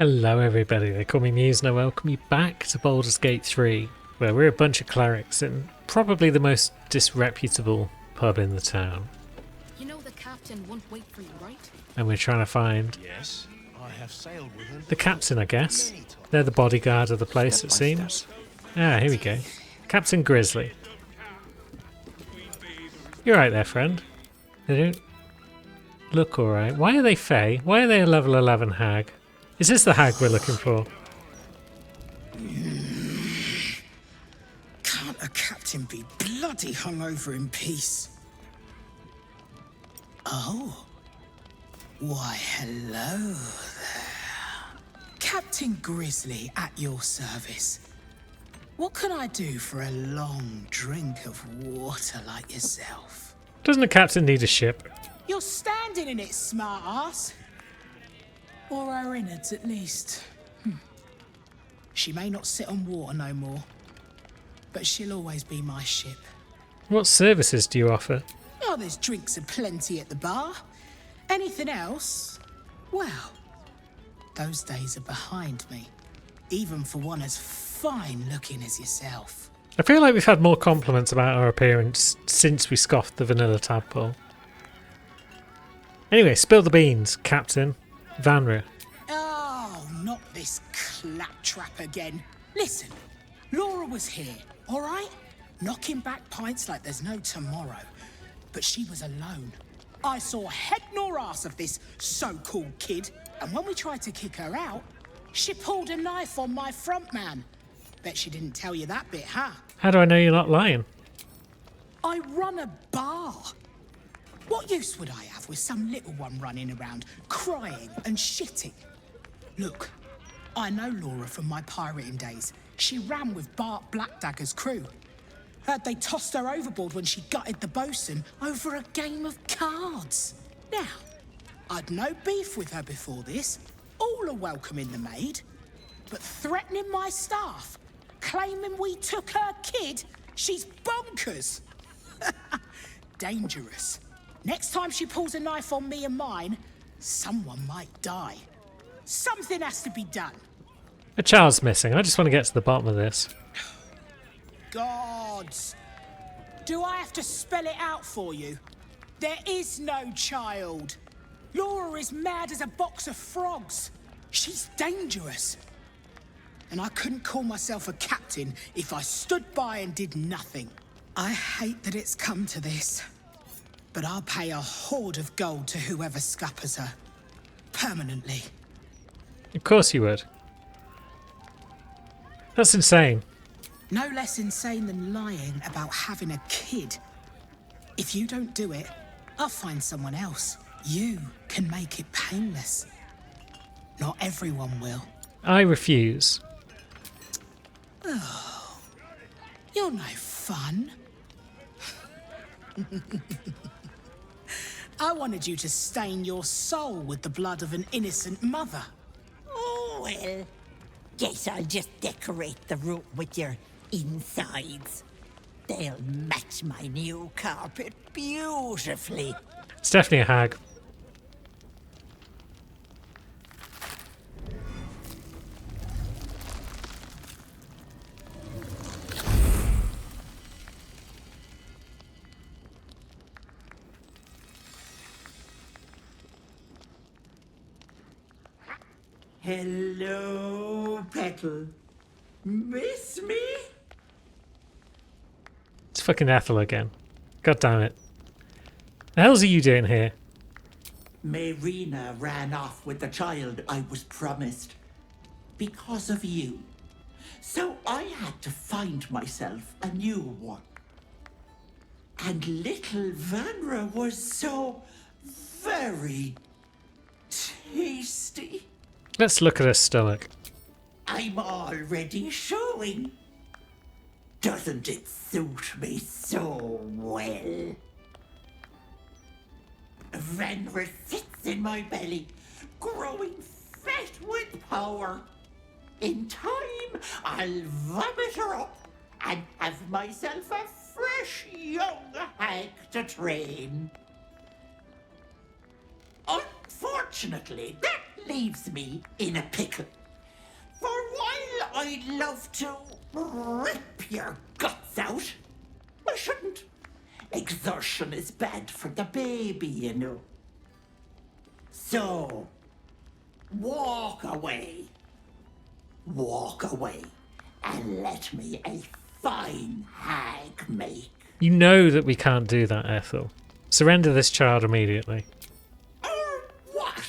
Hello everybody, they call me Muse and I welcome you back to Baldur's Gate 3, where we're a bunch of clerics in probably the most disreputable pub in the town. You know the captain won't wait for you, right? And we're trying to find Yes, I have sailed with him. the captain, I guess. Many times. They're the bodyguard of the place, it seems. Ah, here we go. Captain Grizzly. You're right there, friend. They don't look alright. Why are they Fey? Why are they a level 11 hag? Is this the hag we're looking for? Can't a captain be bloody hungover in peace? Oh. Why, hello there. Captain Grizzly at your service. What can I do for a long drink of water like yourself? Doesn't a captain need a ship? You're standing in it, smart ass. Or our innards, at least. She may not sit on water no more, but she'll always be my ship. What services do you offer? Oh, there's drinks aplenty at the bar. Anything else? Well, those days are behind me. Even for one as fine looking as yourself. I feel like we've had more compliments about our appearance since we scoffed the vanilla tadpole. Anyway, spill the beans, Captain. Vanra. Oh, not this claptrap again. Listen, Laura was here, all right? Knocking back pints like there's no tomorrow. But she was alone. I saw head nor ass of this so-called kid, and when we tried to kick her out, she pulled a knife on my front man. Bet she didn't tell you that bit, huh? How do I know you're not lying? I run a bar. What use would I have with some little one running around, crying and shitting? Look, I know Laura from my pirating days. She ran with Bart Blackdagger's crew. Heard they tossed her overboard when she gutted the bosun over a game of cards. Now, I'd no beef with her before this. All are welcoming the maid. But threatening my staff, claiming we took her kid, she's bonkers. Dangerous. Next time she pulls a knife on me and mine, someone might die. Something has to be done. A child's missing. I just want to get to the bottom of this. Gods. Do I have to spell it out for you? There is no child. Laura is mad as a box of frogs. She's dangerous. And I couldn't call myself a captain if I stood by and did nothing. I hate that it's come to this. But I'll pay a hoard of gold to whoever scuppers her. Permanently. Of course you would. That's insane. No less insane than lying about having a kid. If you don't do it, I'll find someone else. You can make it painless. Not everyone will. I refuse. You're no fun. I wanted you to stain your soul with the blood of an innocent mother. Oh, well, guess I'll just decorate the room with your insides. They'll match my new carpet beautifully. It's definitely a hag. Hello, Petal. Miss me? It's fucking Ethel again. God damn it. The hell's are you doing here? Marina ran off with the child I was promised. Because of you. So I had to find myself a new one. And little Vanra was so very tasty. Let's look at her stomach. I'm already showing. Doesn't it suit me so well? Vanra sits in my belly, growing fat with power. In time, I'll vomit her up and have myself a fresh young hag to train. Unfortunately, that leaves me in a pickle. For while I'd love to rip your guts out, I shouldn't. Exertion is bad for the baby, you know. So, walk away. Walk away and let me a fine hag make. You know that we can't do that, Ethel. Surrender this child immediately. Or what?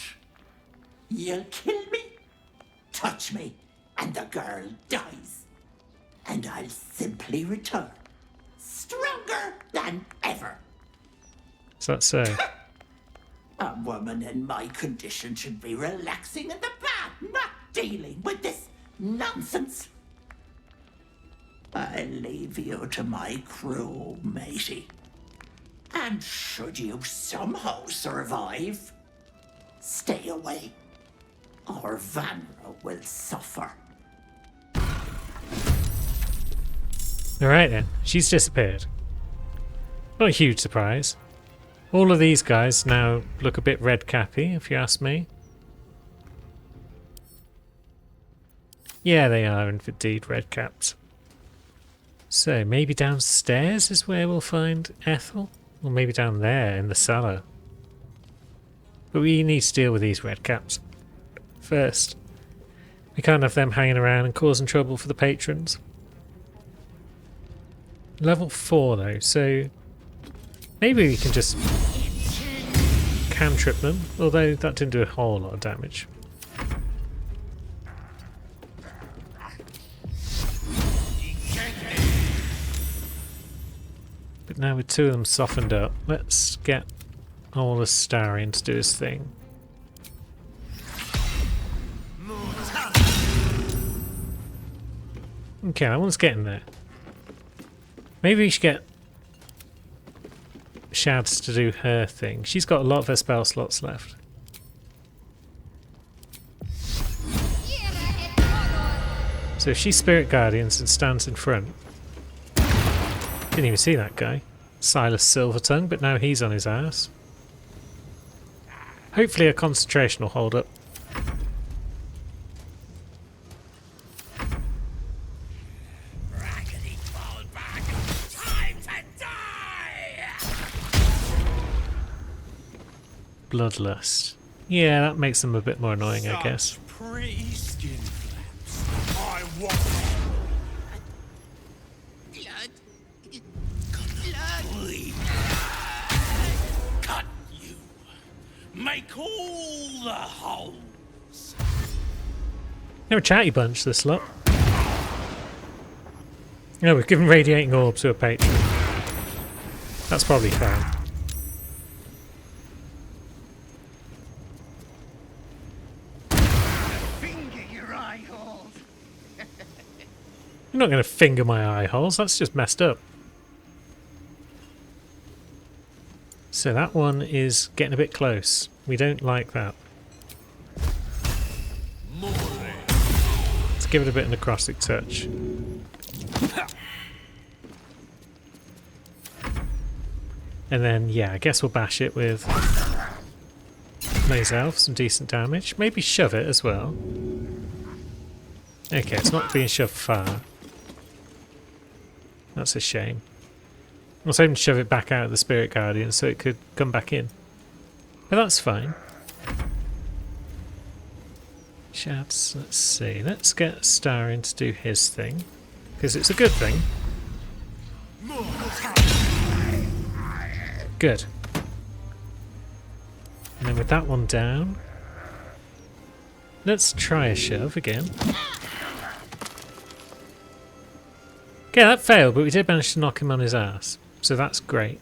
You'll kill me, touch me, and the girl dies. And I'll simply return, stronger than ever. Is that so? A woman in my condition should be relaxing in the bath, not dealing with this nonsense. I'll leave you to my crew, matey. And should you somehow survive, stay away, or Vanra will suffer. Alright then, she's disappeared. Not a huge surprise. All of these guys now look a bit red-cappy, if you ask me. Yeah, they are indeed red-capped. So, maybe downstairs is where we'll find Ethel? Or maybe down there in the cellar. But we need to deal with these red-caps first. We can't have them hanging around and causing trouble for the patrons. Level 4 though, so maybe we can just cantrip them, although that didn't do a whole lot of damage. But now with two of them softened up, let's get all the Starion to do his thing. Okay, that one's getting there. Maybe we should get Shads to do her thing. She's got a lot of her spell slots left. So if she Spirit Guardians and stands in front. Didn't even see that guy. Silas Silvertongue, but now he's on his ass. Hopefully her concentration will hold up. Bloodlust. Yeah, that makes them a bit more annoying, I guess. Pretty skin flaps. I want blood. Cut you. Make all the holes. They're a chatty bunch, this lot. No, we've given Radiating Orb to a patron. That's probably fine. I'm not going to finger my eye holes, that's just messed up. So that one is getting a bit close. We don't like that. Let's give it a bit of necrotic touch. And then, yeah, I guess we'll bash it with Maze Elf, some decent damage. Maybe shove it as well. Okay, it's not being shoved far. That's a shame. I was hoping to shove it back out of the Spirit Guardian so it could come back in. But that's fine. Shads, let's see. Let's get Starion to do his thing. Because it's a good thing. Good. And then with that one down, let's try a shove again. Okay, that failed, but we did manage to knock him on his ass, so that's great.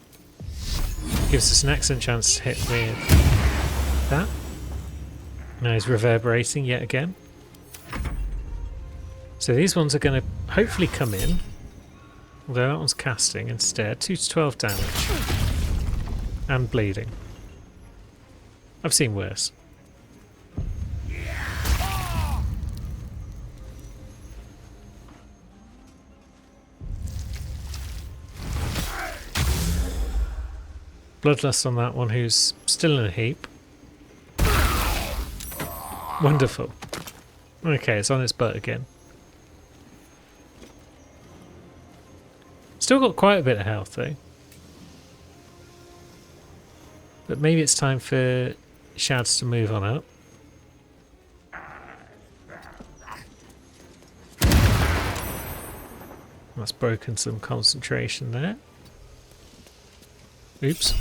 Gives us an excellent chance to hit with that. Now he's reverberating yet again. So these ones are going to hopefully come in, although that one's casting instead. 2 to 12 damage. And bleeding. I've seen worse. Bloodlust on that one, who's still in a heap. Wonderful. Okay, it's on its butt again. Still got quite a bit of health though. But maybe it's time for Shads to move on up. That's broken some concentration there. Oops.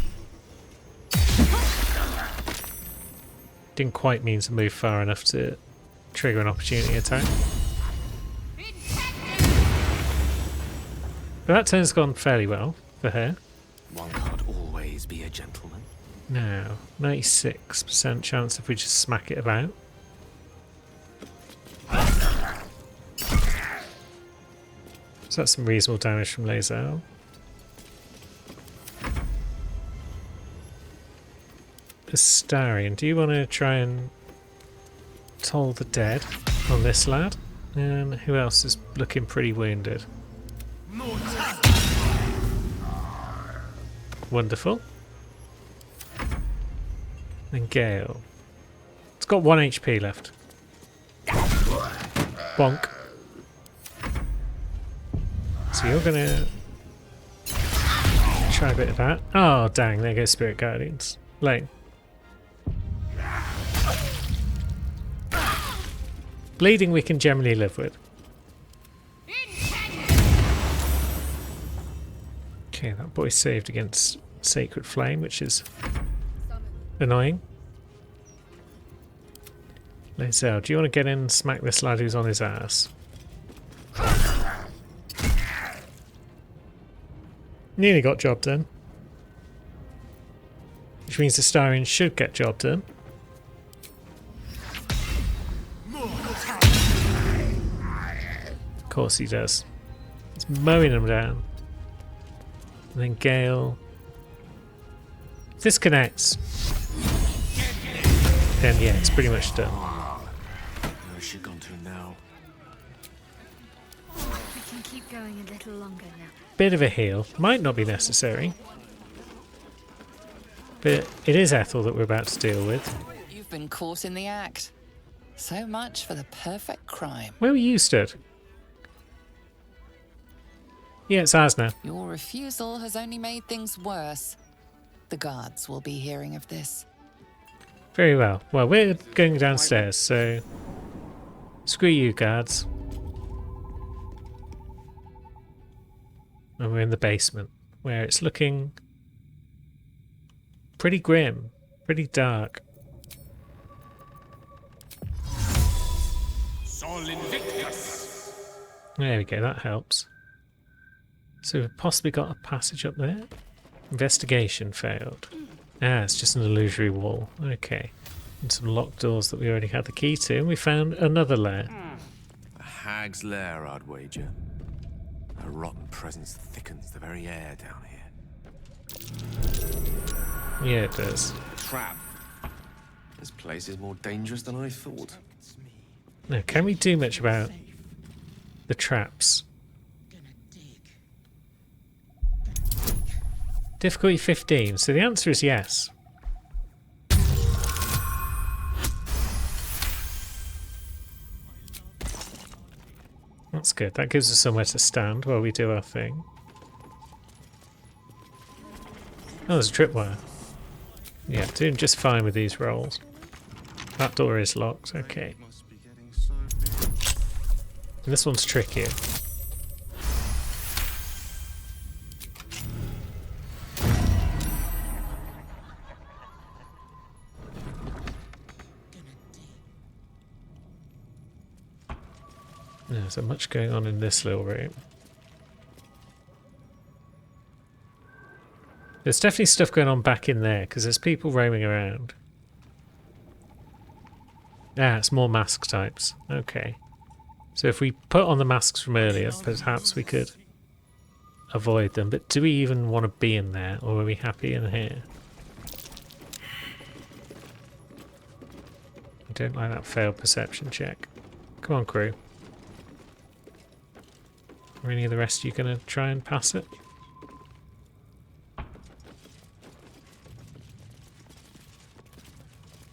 Didn't quite mean to move far enough to trigger an opportunity attack. But that turn's gone fairly well for her. One can't always be a gentleman. Now, 96% chance if we just smack it about. So that's some reasonable damage from Lae'zel. Astarion, do you want to try and toll the dead on this lad? And who else is looking pretty wounded? Wonderful. Then Gale. It's got 1 HP left. Bonk. So you're gonna try a bit of that. Oh dang, there goes Spirit Guardians. Lane. Bleeding we can generally live with. Okay, that boy saved against Sacred Flame, which is annoying. Lae'zel, do you want to get in and smack this lad who's on his ass? Nearly got job done. Which means the Astarion should get job done. Of course he does. It's mowing them down. And then Gale. If this connects, then yeah, it's pretty much done. Where's she gone to now? We can keep going a little longer now. Bit of a heal. Might not be necessary. But it is Ethel that we're about to deal with. You've been caught in the act. So much for the perfect crime. Where were you stood? Yeah, it's Asna. Your refusal has only made things worse. The guards will be hearing of this. Very well. Well, we're going downstairs, so screw you, guards. And we're in the basement, where it's looking pretty grim, pretty dark. Sol Invictus! There we go, that helps. So we've possibly got a passage up there. Investigation failed. Ah, it's just an illusory wall. Okay. And some locked doors that we already had the key to, and we found another lair. A hag's lair, I'd wager. Her rotten presence thickens the very air down here. Yeah, it does. Trap. This place is more dangerous than I thought. Now, can we do much about the traps? Difficulty 15, so the answer is yes. That's good, that gives us somewhere to stand while we do our thing. Oh, there's a tripwire. Yeah, doing just fine with these rolls. That door is locked, okay. And this one's trickier. There's so much going on in this little room. There's definitely stuff going on back in there because there's people roaming around. Ah, it's more mask types. Okay. So if we put on the masks from earlier, perhaps we could avoid them. But do we even want to be in there, or are we happy in here? I don't like that failed perception check. Come on, crew. Are any of the rest of you going to try and pass it?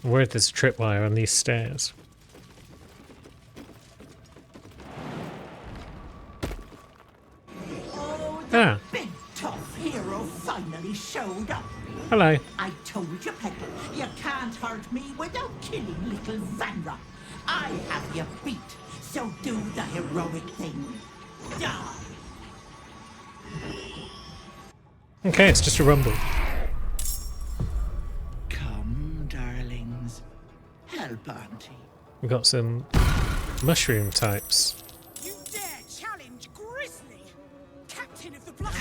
I'm worried there's a tripwire on these stairs. Ah, Big tough hero finally showed up. hello. I told you, Petal, you can't hurt me without killing little Vanra. I have you beat, so do the heroic thing. Die. Okay, it's just a rumble. Come, darlings. Help Auntie. We've got some mushroom types. You dare challenge Grizzly, captain of the Blood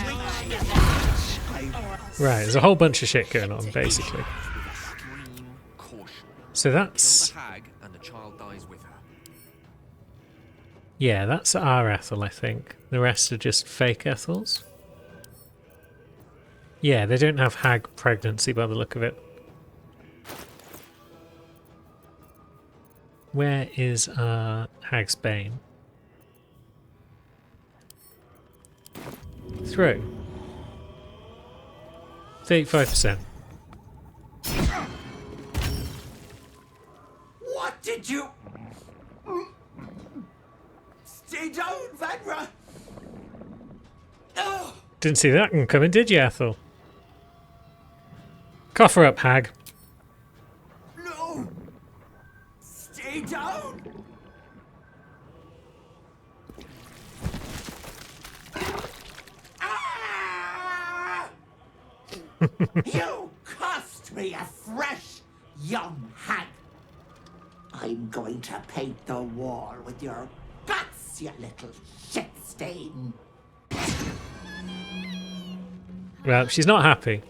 Right, there's a whole bunch of shit going on, basically. With extreme caution. So Kill that's... the hag, and the child dies with her. Yeah, that's our Ethel, I think. The rest are just fake Ethels. Yeah, they don't have hag pregnancy by the look of it. Where is our Hag's Bane? Through. 35%. What did you... Stay down, Vanra! Oh, Didn't see that one coming, did you, Ethel? Cough her up, Hag. no! Stay down! Ah! You cost me a fresh young hag. I'm going to paint the wall with your guts, you little shit stain. Well, she's not happy.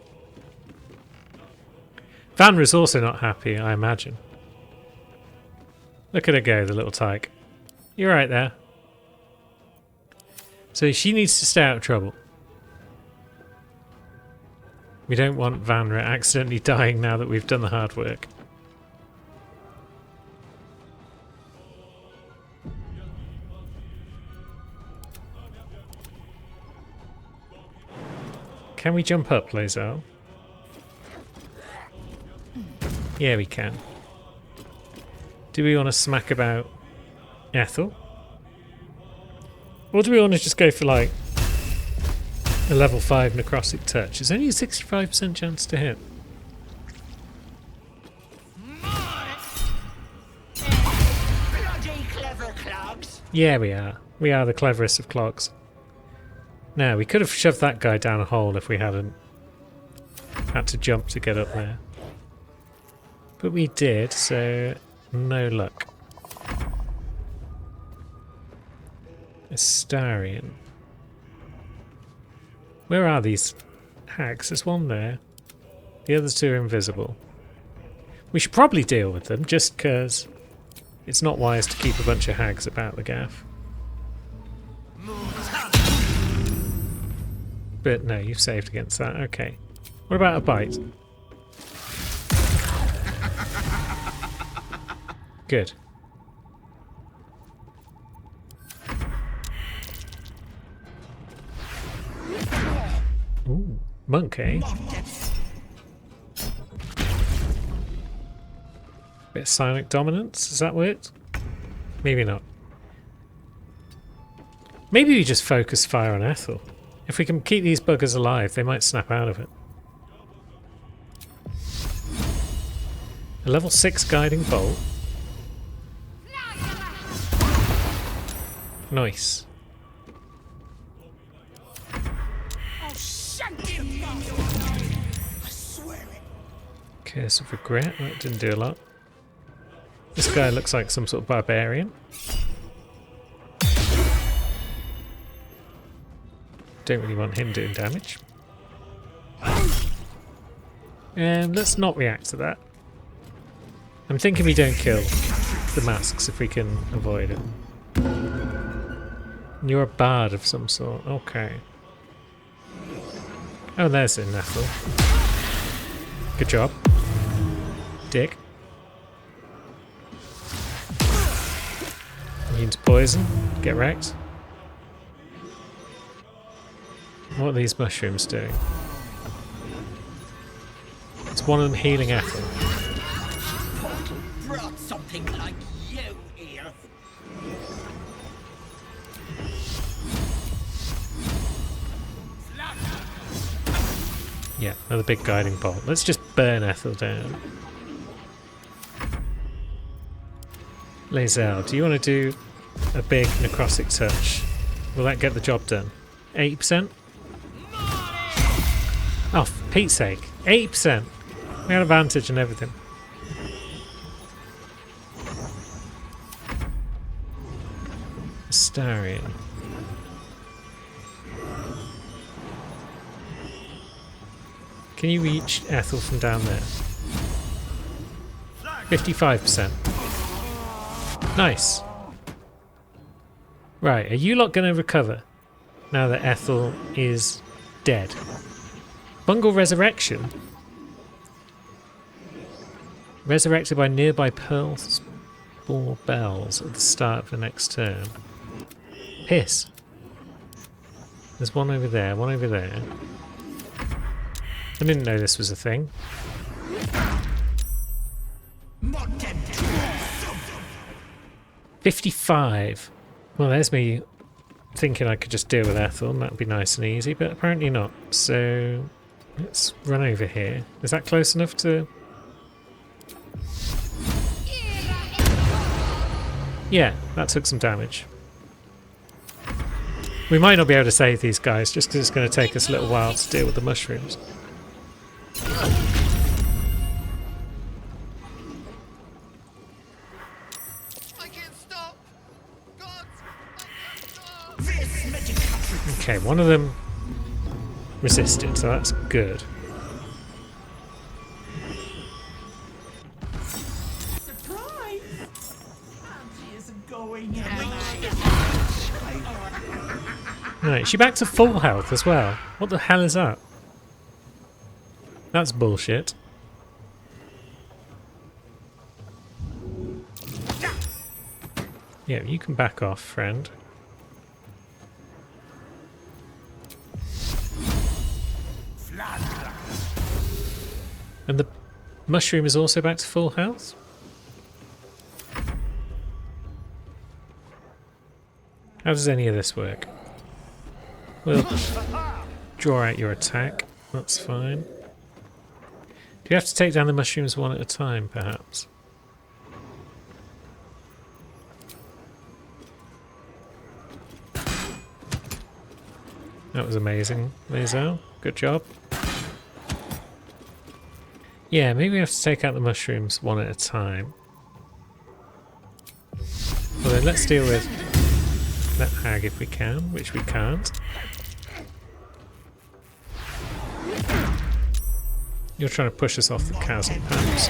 Vanra's also not happy, I imagine. Look at her go, the little tyke. You're right there. So she needs to stay out of trouble. We don't want Vanra accidentally dying now that we've done the hard work. Can we jump up, Lae'zel? Yeah, we can. Do we want to smack about Ethel? Or do we want to just go for like a level 5 necrotic touch? There's only a 65% chance to hit. Bloody clever clogs. Yeah, we are. We are the cleverest of clogs. Now, we could have shoved that guy down a hole if we hadn't had to jump to get up there. But we did, so no luck. Astarion. Where are these hags? There's one there. The other two are invisible. We should probably deal with them, just because it's not wise to keep a bunch of hags about the gaff. But no, you've saved against that. Okay. What about a bite? Good. Ooh, monk, eh? Bit of psionic dominance, has that worked? Maybe not. Maybe we just focus fire on Ethel. If we can keep these buggers alive, they might snap out of it. A level 6 guiding bolt. Nice. I'll shank you, I swear it. Curse of Regret, that didn't do a lot. This guy looks like some sort of barbarian. Don't really want him doing damage. And let's not react to that. I'm thinking we don't kill the masks if we can avoid it. You're a bard of some sort, okay. Oh, there's an Ethel. Good job. Dick. Immune to poison. Get wrecked. What are these mushrooms doing? It's one of them healing Ethel. Portal brought something like you here. Yeah, another big guiding bolt. Let's just burn Ethel down. Lae'zel, do you want to do a big necrotic touch? Will that get the job done? 80%? Oh, for Pete's sake. 80%! We had advantage and everything. Astarion. Can you reach Ethel from down there? 55%. Nice. Right, are you lot going to recover now that Ethel is dead? Bungle Resurrection? Resurrected by nearby pearl spore bells at the start of the next turn. Piss. There's one over there, one over there. I didn't know this was a thing. 55. Well, there's me thinking I could just deal with Ethel and that'd be nice and easy, but apparently not. So let's run over here. Is that close enough to... Yeah, that took some damage. We might not be able to save these guys just because it's going to take us a little while to deal with the mushrooms. Okay, one of them resisted, so that's good. Surprise! Auntie isn't going Right, is she back to full health as well? What the hell is that? That's bullshit. Yeah, you can back off, friend. And the mushroom is also back to full health? How does any of this work? We'll draw out your attack. That's fine. Do you have to take down the mushrooms one at a time, perhaps? That was amazing, Lae'zel. Good job. Yeah, maybe we have to take out the mushrooms one at a time. Well then, let's deal with that hag if we can, which we can't. You're trying to push us off the chasm, perhaps.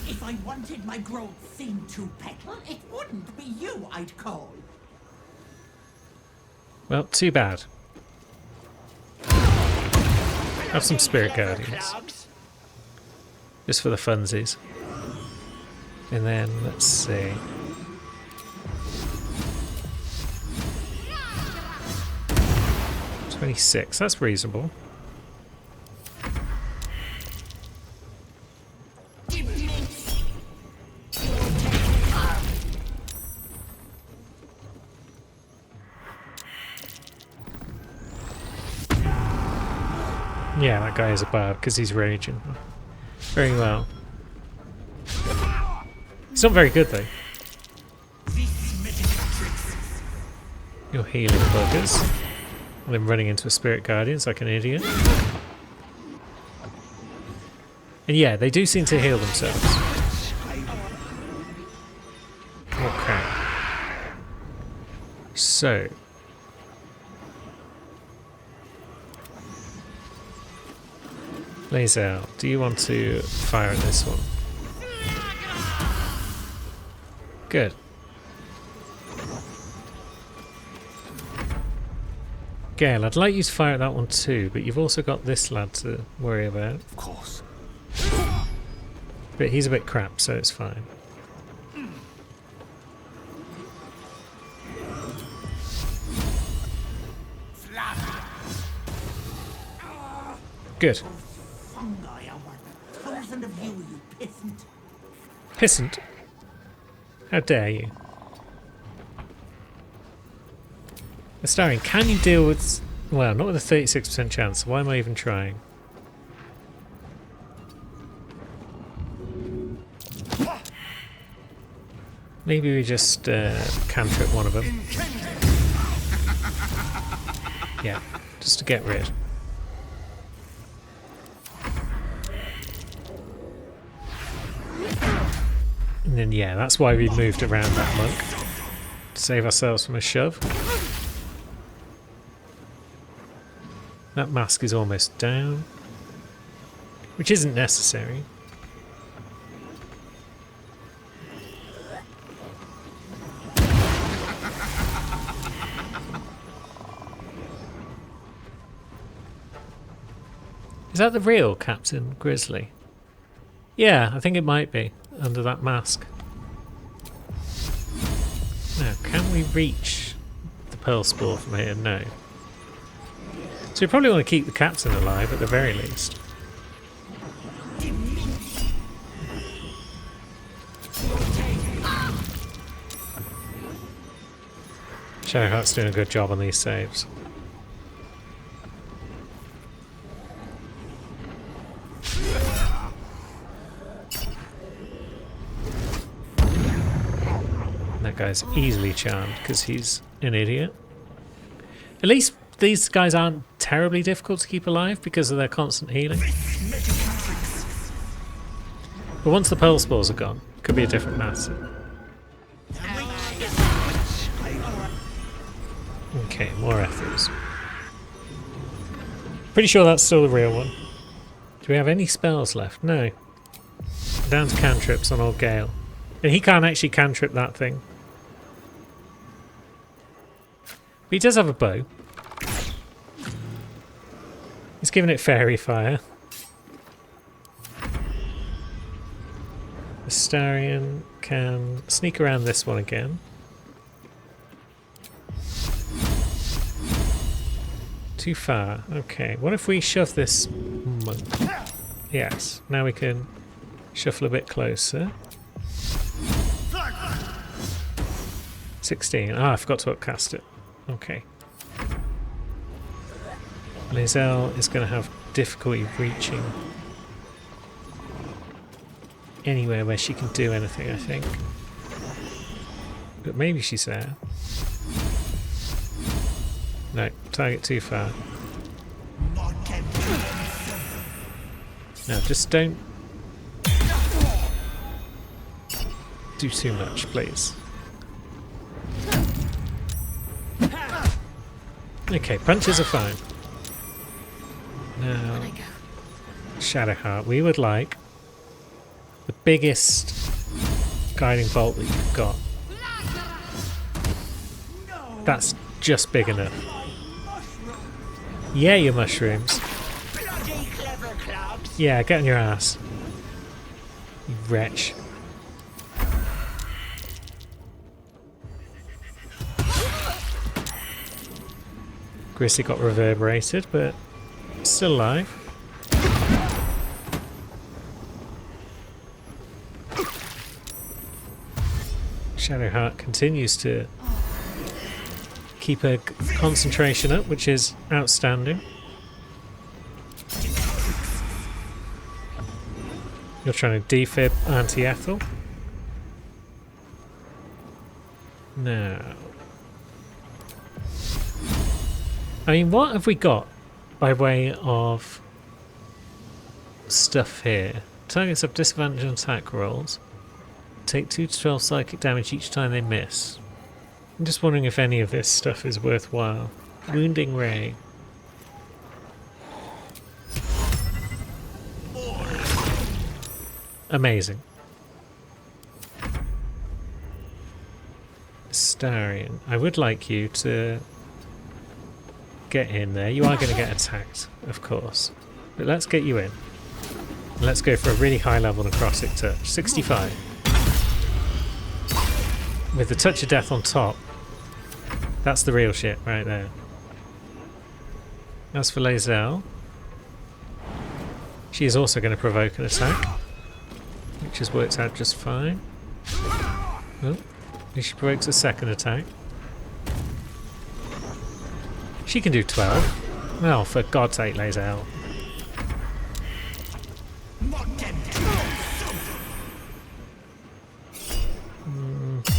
If I wanted my growth thing to petal, it wouldn't be you I'd call. Well, too bad. Have some spirit guardians. Just for the funsies. And then, let's see. $26, that's reasonable. Yeah, that guy is a bard because he's raging. Very well. It's not very good though. You're healing buggers. And then running into a spirit guardian like an idiot. And yeah, they do seem to heal themselves. Okay. So. Lae'zel, do you want to fire at this one? Good. Gale, I'd like you to fire at that one too, but you've also got this lad to worry about. Of course. But he's a bit crap, so it's fine. Good. Fungi are 1,000 of you, you pissant. Pissant? How dare you? Astarion, can you deal with Well, not with a 36% chance. Why am I even trying? Maybe we just cantrip one of them. Yeah, just to get rid. And then yeah, that's why we moved around that monk. To save ourselves from a shove. That mask is almost down. Which isn't necessary. Is that the real Captain Grizzly? Yeah, I think it might be, under that mask. Now, can we reach the Pearl Spore from here? No. So we probably want to keep the Captain alive at the very least. Shadowheart's doing a good job on these saves. That guy's easily charmed because he's an idiot. At least these guys aren't terribly difficult to keep alive because of their constant healing. But once the Pearl Spores are gone, it could be a different matter. Okay, more Ethels. Pretty sure that's still the real one. Do we have any spells left? No. Down to cantrips on old Gale. And he can't actually cantrip that thing. But he does have a bow. He's giving it fairy fire. Astarion can sneak around this one again. Too far. Okay, what if we shove this monk? Yes, now we can shuffle a bit closer. 16. Ah, I forgot to upcast it. Okay. Lae'zel is going to have difficulty reaching anywhere where she can do anything, I think. But maybe she's there. No, target too far. No, just don't do too much, please. Okay, punches are fine. Now, Shadowheart, we would like the biggest guiding bolt that you've got. That's just big enough. Yeah, your mushrooms. Yeah, get on your ass. You wretch. Grizzly got reverberated, but still alive. Shadowheart continues to keep her concentration up, which is outstanding. You're trying to defib Auntie Ethel. Now, I mean, what have we got by way of stuff here? Targets have disadvantage on attack rolls. Take 2 to 12 psychic damage each time they miss. I'm just wondering if any of this stuff is worthwhile. Wounding Ray. Amazing. Astarion, I would like you to get in there. You are going to get attacked, of course. But let's get you in. Let's go for a really high level necrotic touch. 65. With the touch of death on top. That's the real shit right there. As for Lae'zel, she is also going to provoke an attack, which has worked out just fine. Oh, she provokes a second attack. She can do 12. Oh, for God's sake, Lae'zel.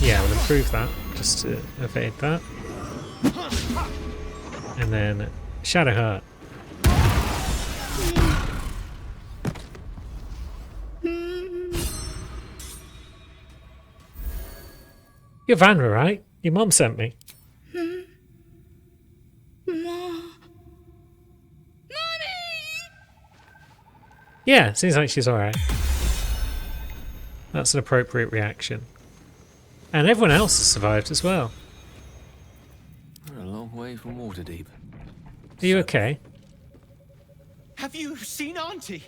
Yeah, we'll improve that, just to evade that. And then Shadowheart. You're Vanra, right? Your mum sent me. Yeah, seems like she's alright. That's an appropriate reaction. And everyone else has survived as well. We're a long way from Waterdeep. Are you okay? Have you seen Auntie?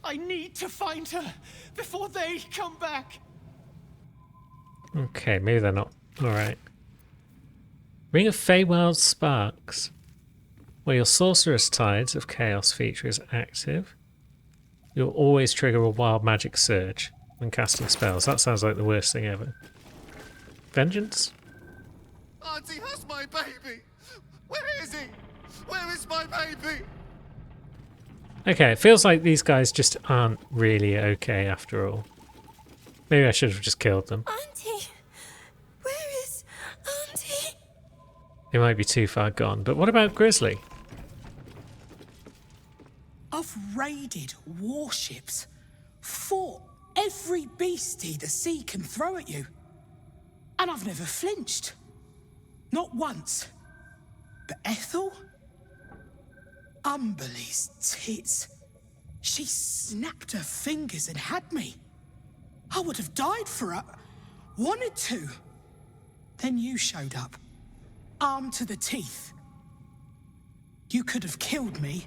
I need to find her before they come back. Okay, maybe they're not. Alright. Ring of Feywild Sparks. Where your Sorcerous Tides of Chaos feature is active, you'll always trigger a Wild Magic Surge when casting spells. That sounds like the worst thing ever. Vengeance? Auntie has my baby. Where is he? Where is my baby? Okay, it feels like these guys just aren't really okay after all. Maybe I should have just killed them. Auntie! Where is Auntie? They might be too far gone. But what about Grizzly? I've raided warships, fought every beastie the sea can throw at you, and I've never flinched. Not once. But Ethel? Umberlee's tits. She snapped her fingers and had me. I would have died for her. Wanted to. Then you showed up. Armed to the teeth. You could have killed me.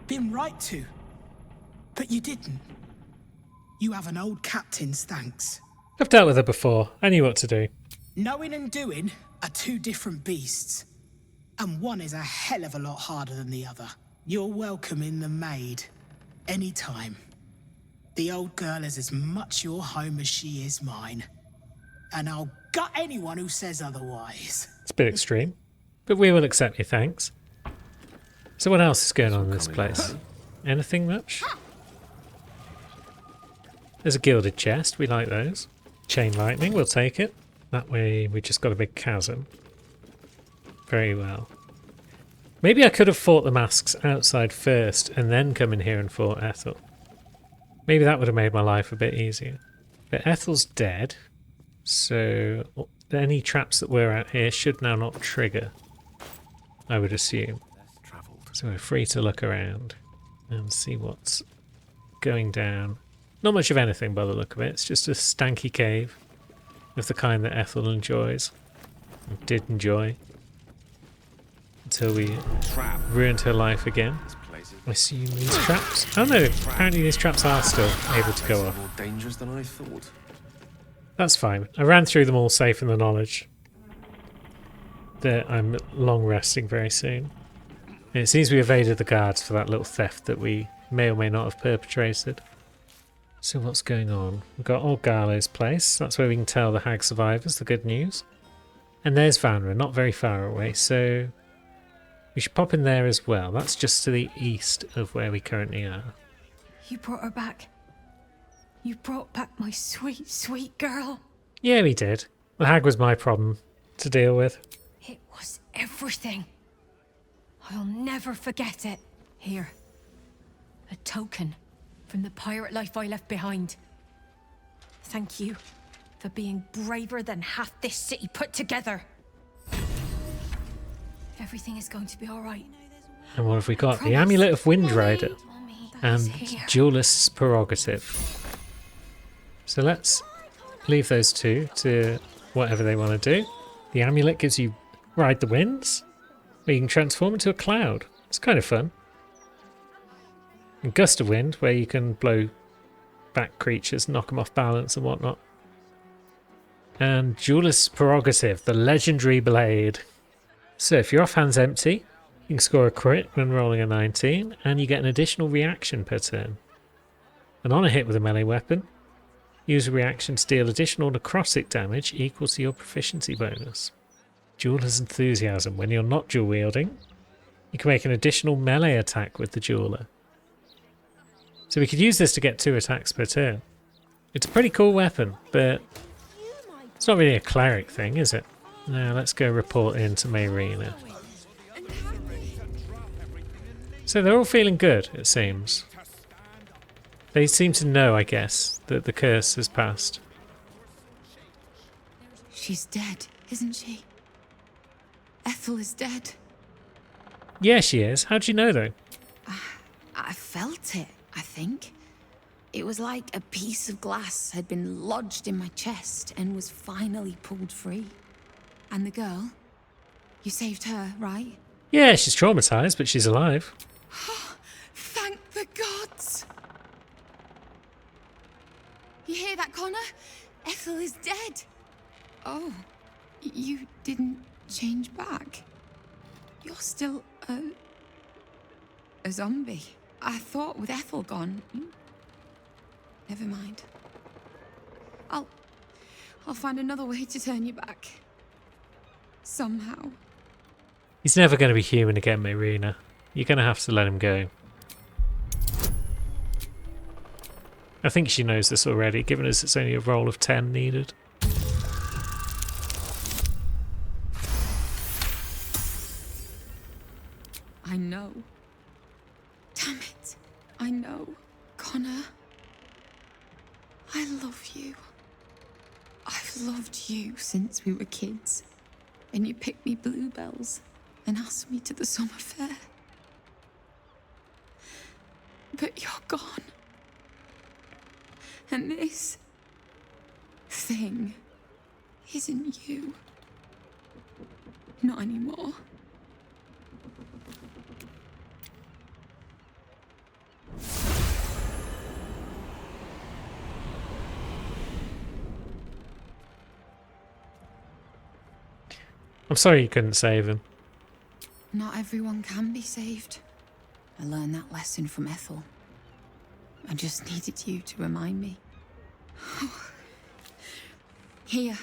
Been right to. But you didn't. You have an old captain's thanks. I've dealt with her before. I knew what to do. Knowing and doing are two different beasts. And one is a hell of a lot harder than the other. You're welcome in the Maid. Anytime. The old girl is as much your home as she is mine. And I'll gut anyone who says otherwise. It's a bit extreme. But we will accept your thanks. So what else is going on in this place? Anything much? There's a gilded chest. We like those. Chain lightning. We'll take it. That way we just got a big chasm. Very well. Maybe I could have fought the masks outside first and then come in here and fought Ethel. Maybe that would have made my life a bit easier. But Ethel's dead, so any traps that were out here should now not trigger, I would assume. So we're free to look around and see what's going down. Not much of anything by the look of it. It's just a stanky cave of the kind that Ethel enjoys. And did enjoy. Until we ruined her life again. I assume these traps... Oh no, apparently these traps are still able to go off. More dangerous than I thought. That's fine. I ran through them all safe in the knowledge that I'm long resting very soon. And it seems we evaded the guards for that little theft that we may or may not have perpetrated. So what's going on? We've got Old Garlo's place. That's where we can tell the hag survivors the good news. And there's Vanra, not very far away, so we should pop in there as well. That's just to the east of where we currently are. You brought her back. You brought back my sweet, sweet girl. Yeah, we did. The hag was my problem to deal with. It was everything. I'll never forget it. Here. A token from the pirate life I left behind. Thank you for being braver than half this city put together. Everything is going to be all right. And what have we got? The Amulet of Windrider and here. Duelist's Prerogative. So let's leave those two to whatever they want to do. The amulet gives you Ride the Winds, where you can transform into a cloud. It's kind of fun. And Gust of Wind, where you can blow back creatures, knock them off balance and whatnot. And Duelist's Prerogative, the legendary blade. So if your offhand's empty, you can score a crit when rolling a 19, and you get an additional reaction per turn. And on a hit with a melee weapon, use a reaction to deal additional necrotic damage equal to your proficiency bonus. Jeweler's Enthusiasm. When you're not dual wielding, you can make an additional melee attack with the Jeweler. So we could use this to get 2 attacks per turn. It's a pretty cool weapon, but it's not really a cleric thing, is it? Now let's go report in to Mayrina. So they're all feeling good, it seems. They seem to know, I guess, that the curse has passed. She's dead, isn't she? Ethel is dead. Yeah, she is. How'd you know, though? I felt it, I think. It was like a piece of glass had been lodged in my chest and was finally pulled free. And the girl? You saved her, right? Yeah, she's traumatized, but she's alive. Thank the gods! You hear that, Connor? Ethel is dead. Oh, you didn't change back? You're still a zombie. I thought with Ethel gone... Never mind. I'll find another way to turn you back. Somehow. He's never going to be human again, Mayrina. You're going to have to let him go. I think she knows this already, given as it's only a roll of 10 needed. I know. Damn it. I know. Connor. I love you. I've loved you since we were kids. And you picked me bluebells and asked me to the summer fair. But you're gone. And this thing isn't you. Not anymore. I'm sorry you couldn't save him. Not everyone can be saved. I learned that lesson from Ethel. I just needed you to remind me. Here.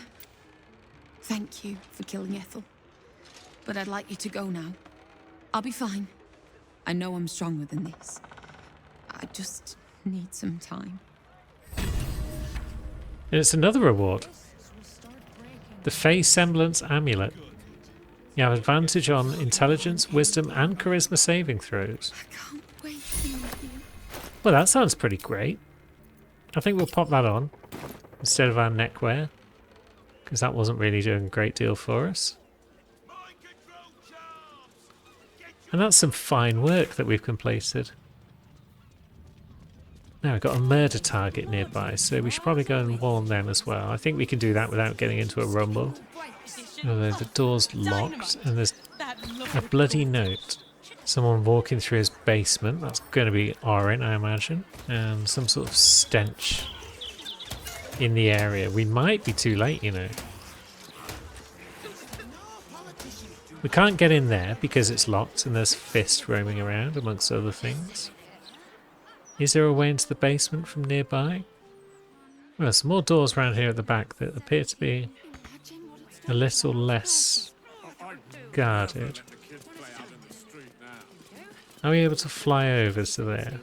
Thank you for killing Ethel. But I'd like you to go now. I'll be fine. I know I'm stronger than this. I just need some time. And it's another reward. The Fey Semblance Amulet. You have advantage on intelligence, wisdom, and charisma saving throws. I can't wait to meet you. Well, that sounds pretty great. I think we'll pop that on instead of our neckwear, because that wasn't really doing a great deal for us. And that's some fine work that we've completed. Now we've got a murder target nearby, so we should probably go and warn them as well. I think we can do that without getting into a rumble. Although the door's locked and there's a bloody note. Someone walking through his basement. That's going to be Orin, I imagine. And some sort of stench in the area. We might be too late, you know. We can't get in there because it's locked and there's Fist roaming around amongst other things. Is there a way into the basement from nearby? Well, there's some more doors around here at the back that appear to be a little less guarded. Are we able to fly over to there?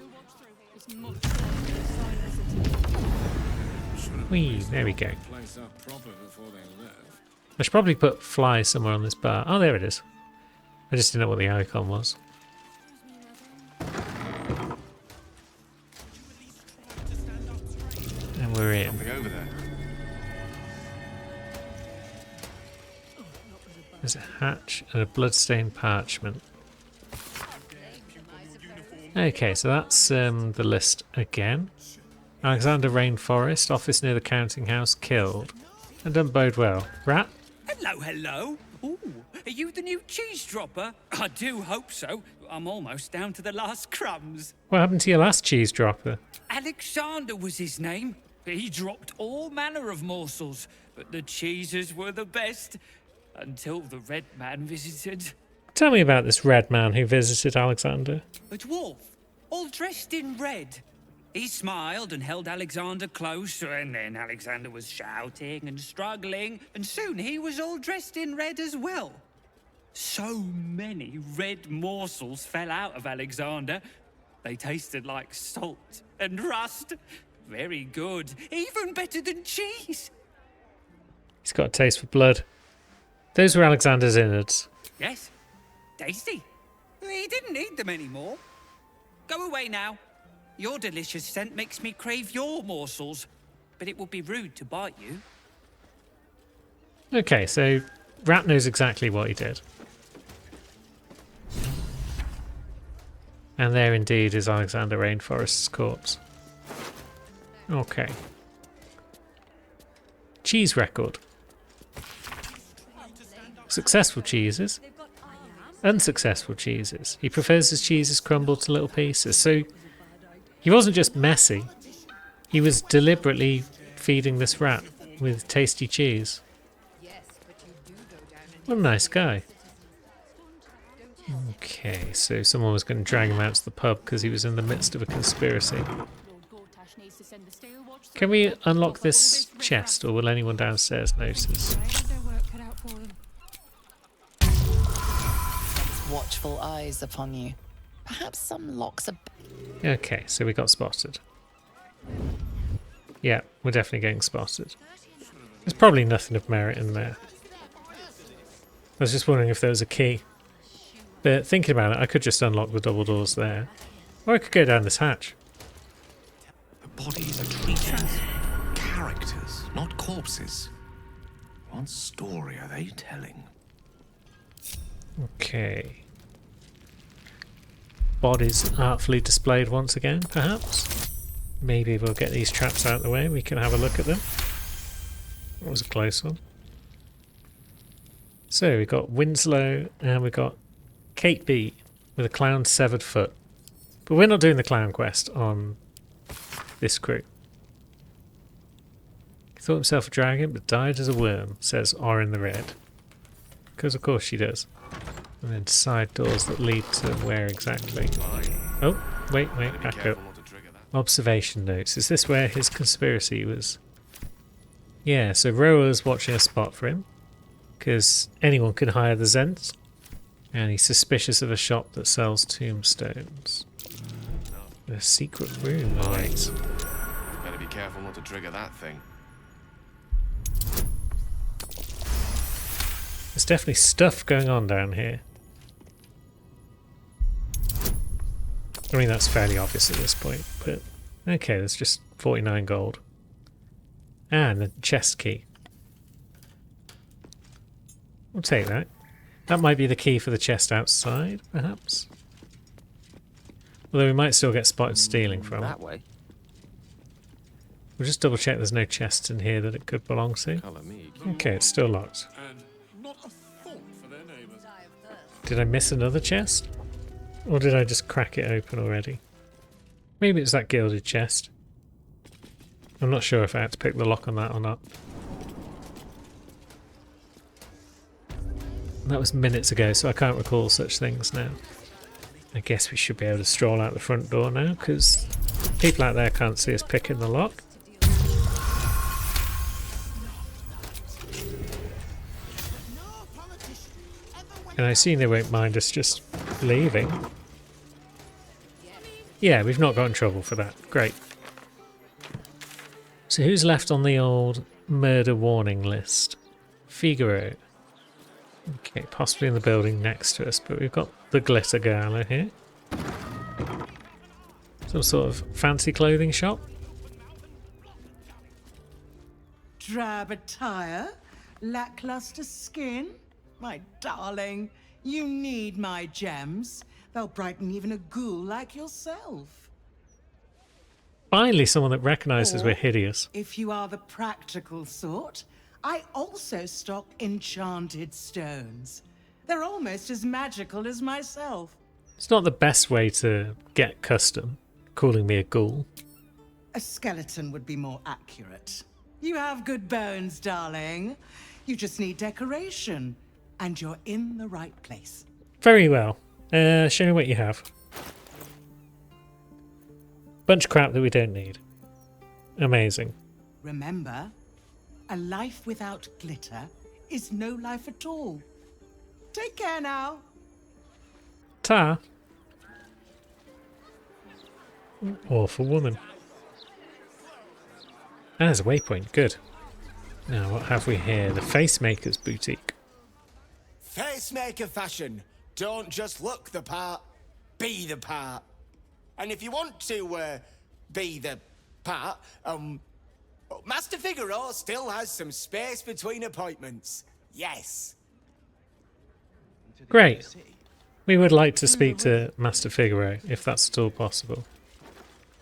Whee, there we go. I should probably put fly somewhere on this bar. Oh, there it is. I just didn't know what the icon was. And we're in. Over there. There's a hatch and a bloodstained parchment. Okay, so that's the list again. Alexander Rainforest, office near the counting house, killed. That doesn't bode well. Rat? Hello, hello. Ooh, are you the new cheese dropper? I do hope so. I'm almost down to the last crumbs. What happened to your last cheese dropper? Alexander was his name. He dropped all manner of morsels, but the cheeses were the best. Until the Red Man visited. Tell me about this red man who visited Alexander. A dwarf, all dressed in red. He smiled and held Alexander close, and then Alexander was shouting and struggling, and soon he was all dressed in red as well. So many red morsels fell out of Alexander. They tasted like salt and rust. Very good, even better than cheese. He's got a taste for blood. Those were Alexander's innards. Yes, tasty. He didn't eat them anymore. Go away now. Your delicious scent makes me crave your morsels, but it would be rude to bite you. Okay, so Rat knows exactly what he did. And there indeed is Alexander Rainforest's corpse. Okay. Cheese record. Successful cheeses. Unsuccessful cheeses. He prefers his cheeses crumbled to little pieces. So he wasn't just messy. He was deliberately feeding this rat with tasty cheese. What a nice guy. Okay, so someone was going to drag him out to the pub because he was in the midst of a conspiracy. Can we unlock this chest, or will anyone downstairs notice? Watchful eyes upon you. Perhaps some locks are... Okay, so we got spotted. Yeah, we're definitely getting spotted. There's probably nothing of merit in there. I was just wondering if there was a key. But thinking about it, I could just unlock the double doors there. Or I could go down this hatch. The bodies are creatures, characters, not corpses. What story are they telling? Okay. Bodies artfully displayed once again, perhaps. Maybe we'll get these traps out of the way. We can have a look at them. That was a close one. So we got Winslow and we got Kate B with a clown's severed foot. But we're not doing the clown quest on this crew. He thought himself a dragon but died as a worm, says Orin the Red. Because of course she does. And then side doors that lead to where exactly? Oh, wait, back up. Observation notes. Is this where his conspiracy was? Yeah, so Roa's watching a spot for him. Because anyone can hire the Zents. And he's suspicious of a shop that sells tombstones. A secret room, right. Better be careful not to trigger that thing. There's definitely stuff going on down here. I mean, that's fairly obvious at this point, but okay, there's just 49 gold. And a chest key. We'll take that. That might be the key for the chest outside, perhaps. Although we might still get spotted stealing from it. That way. We'll just double check there's no chests in here that it could belong to. Okay, it's still locked. Did I miss another chest? Or did I just crack it open already? Maybe it's that gilded chest. I'm not sure if I had to pick the lock on that or not. That was minutes ago, so I can't recall such things now. I guess we should be able to stroll out the front door now, because people out there can't see us picking the lock. And I assume they won't mind us just leaving. Yeah, we've not got in trouble for that. Great. So who's left on the old murder warning list? Figaro. Okay, possibly in the building next to us, but we've got the Glitter Gala here. Some sort of fancy clothing shop. Drab attire, lackluster skin. My darling, you need my gems. They'll brighten even a ghoul like yourself. Finally, someone that recognises Or, we're hideous. if you are the practical sort, I also stock enchanted stones. They're almost as magical as myself. It's not the best way to get custom, calling me a ghoul. A skeleton would be more accurate. You have good bones, darling. You just need decoration, and you're in the right place. Very well. Show me what you have. Bunch of crap that we don't need. Amazing. Remember, a life without glitter is no life at all. Take care now. Ta. Awful woman. Ah, there's a waypoint. Good. Now, what have we here? The Facemaker's Boutique. Facemaker fashion. Don't just look the part, be the part. And if you want to be the part, Master Figaro still has some space between appointments. Yes. Great. We would like to speak to Master Figaro, if that's at all possible.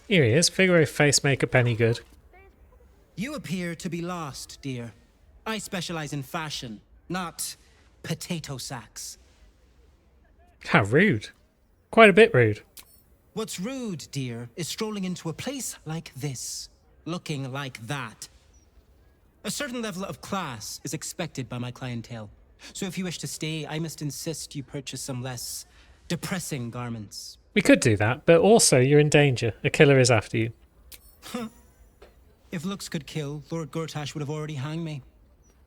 Here he is, Figaro Facemaker Pennygood. You appear to be lost, dear. I specialize in fashion, not potato sacks. How rude. Quite a bit rude. What's rude, dear, is strolling into a place like this, looking like that. A certain level of class is expected by my clientele. So if you wish to stay, I must insist you purchase some less depressing garments. We could do that, but also you're in danger. A killer is after you. If looks could kill, Lord Gortash would have already hanged me.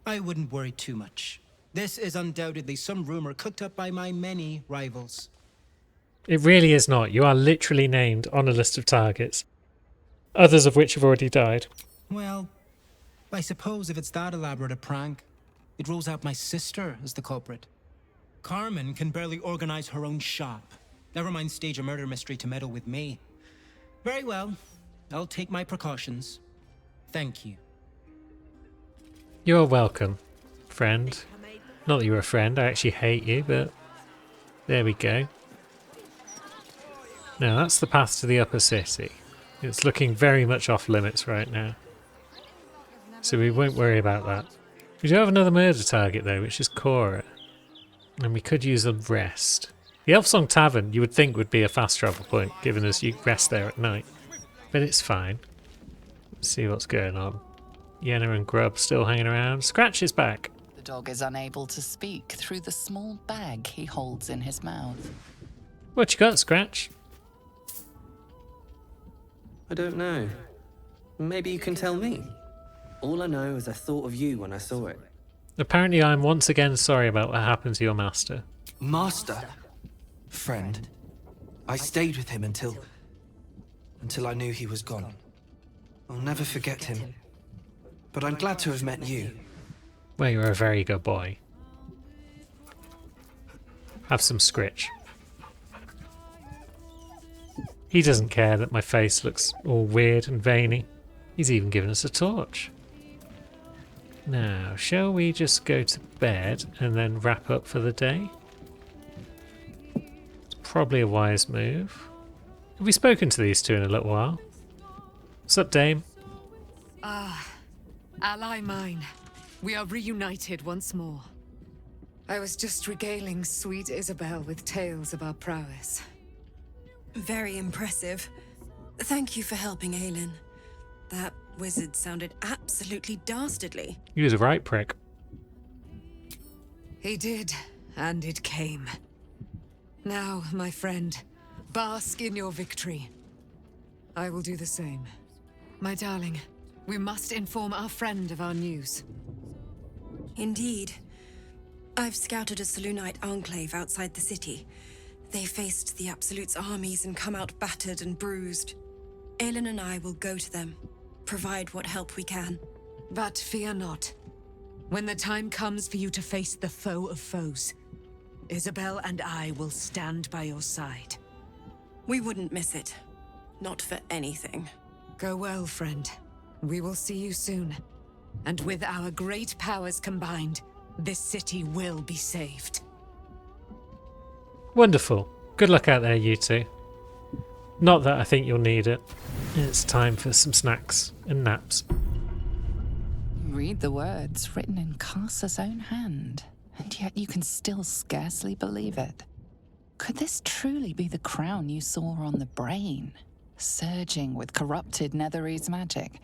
I wouldn't worry too much. This is undoubtedly some rumor cooked up by my many rivals. It really is not. You are literally named on a list of targets, others of which have already died. Well, I suppose if it's that elaborate a prank, it rules out my sister as the culprit. Carmen can barely organize her own shop. Never mind stage a murder mystery to meddle with me. Very well. I'll take my precautions. Thank you. You're welcome, friend. Not that you're a friend, I actually hate you, but there we go. Now that's the path to the upper city. It's looking very much off limits right now, so we won't worry about that. We do have another murder target though, which is Cora, and we could use a rest. The Elfsong Tavern you would think would be a fast travel point, given as you rest there at night, but it's fine. Let's see what's going on. Yenna and Grub still hanging around. Scratch is back. The dog is unable to speak through the small bag he holds in his mouth. What you got, Scratch? I don't know. Maybe you can tell me. All I know is I thought of you when I saw it. Apparently I'm once again sorry about what happened to your master. Master? Friend? I stayed with him until I knew he was gone. I'll never forget him. But I'm glad to have met you. Well, you're a very good boy. Have some Scritch. He doesn't care that my face looks all weird and veiny. He's even given us a torch. Now, shall we just go to bed and then wrap up for the day? It's probably a wise move. Have we spoken to these two in a little while? What's up, Dame? Ally mine. We are reunited once more. I was just regaling sweet Isabel with tales of our prowess. Very impressive. Thank you for helping Aelin. That wizard sounded absolutely dastardly. He was a right prick. He did, and it came. Now, my friend, bask in your victory. I will do the same. My darling, we must inform our friend of our news. Indeed. I've scouted a Selûnite enclave outside the city. They faced the Absolute's armies and come out battered and bruised. Aelin and I will go to them, provide what help we can. But fear not. When the time comes for you to face the foe of foes, Isabel and I will stand by your side. We wouldn't miss it. Not for anything. Go well, friend. We will see you soon. And with our great powers combined, this city will be saved. Wonderful. Good luck out there, you two. Not that I think you'll need it. It's time for some snacks and naps. Read the words written in Karsa's own hand, and yet you can still scarcely believe it. Could this truly be the crown you saw on the brain, surging with corrupted Netherese magic?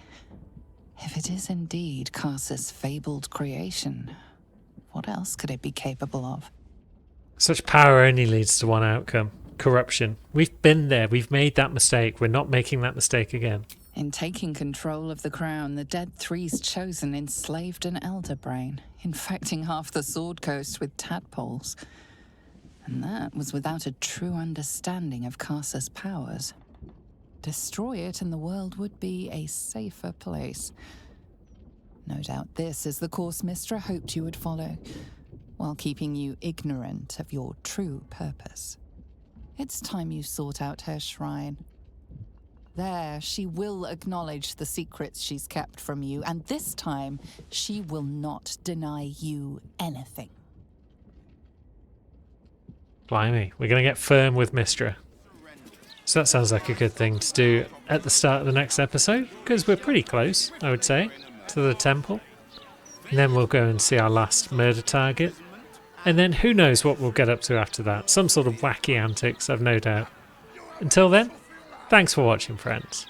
If it is indeed Karsa's fabled creation, what else could it be capable of? Such power only leads to one outcome. corruption. We've been there. We've made that mistake. We're not making that mistake again. In taking control of the crown, the Dead Three's Chosen enslaved an elder brain, infecting half the Sword Coast with tadpoles. And that was without a true understanding of Karsa's powers. Destroy it and the world would be a safer place. No doubt this is the course Mystra hoped you would follow, while keeping you ignorant of your true purpose. It's time you sought out her shrine. There, she will acknowledge the secrets she's kept from you, and this time, she will not deny you anything. Blimey, we're going to get firm with Mystra. So that sounds like a good thing to do at the start of the next episode, because we're pretty close, I would say, to the temple. And then we'll go and see our last murder target. And then who knows what we'll get up to after that. Some sort of wacky antics, I've no doubt. Until then, thanks for watching, friends.